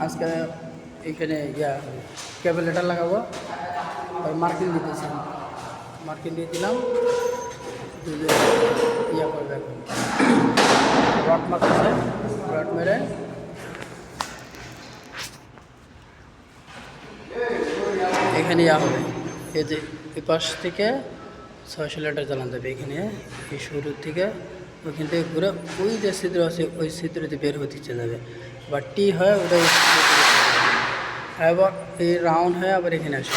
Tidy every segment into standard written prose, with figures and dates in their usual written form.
আজকে এখানে কেবল এটা লাগাবো, আর মার্কিং দিতেছি, মার্কিং দিয়ে দিলাম, করবে এখন রড মারতেছে, রড মেরে এখানে হবে। এই যে এই পাশ থেকে 600 লিটার জ্বালান যাবে এখানে, এই শুরুর থেকে ওইখান থেকে ঘুরে ওই যে ছিদ্র আছে ওই ছিদ্রতে বের হতে যাবে, বা টি হয় ওটা আবার এই রাউন্ড হয় আবার এখানে আসে।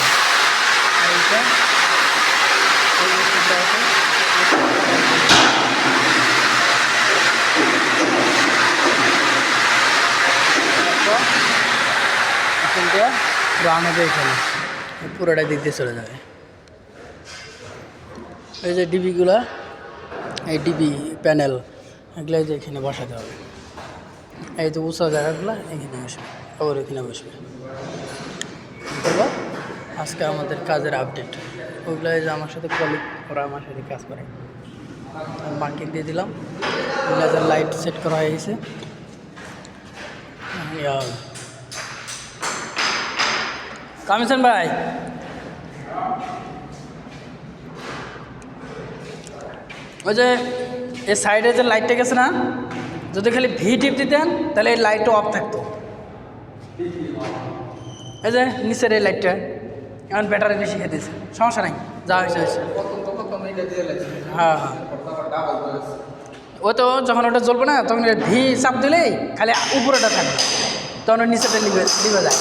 এখান থেকে রাউন্ড হবে এখানে, পুরোটা দিক দিয়ে চলে যাবে। এই যে ডিবিগুলা, এই ডিবি প্যানেল এগুলো যে এখানে বসাতে হবে। এই যে উঁচা জায়গাগুলো এখানে বসবে, আবার এখানে বসবে। হলো আজকে আমাদের কাজের আপডেট। ওইগুলো যে আমার সাথে কলিগ, ওরা আমার সাথে কাজ করে। মার্কিং দিয়ে দিলাম, লেজার লাইট সেট করা হয়ে গেছে। কামিছেন ভাই, ওই যে এই সাইডে যে লাইটটা গেছে না, যদি খালি ভি টিপ দিতেন তাহলে এই লাইটটা অফ থাকতো। এই যে নিচের এই লাইটটা এখন ব্যাটারি বেশি খেতেছে, সমস্যা নাই, যা হয়েছে হয়েছে। হ্যাঁ হ্যাঁ, ও তো যখন ওটা জ্বলবে না তখন ভি চাপ দিলেই খালি উপরেটা থাকবে, তখন নিচেটা লিভে যায়।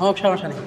হোক, সমস্যা নেই।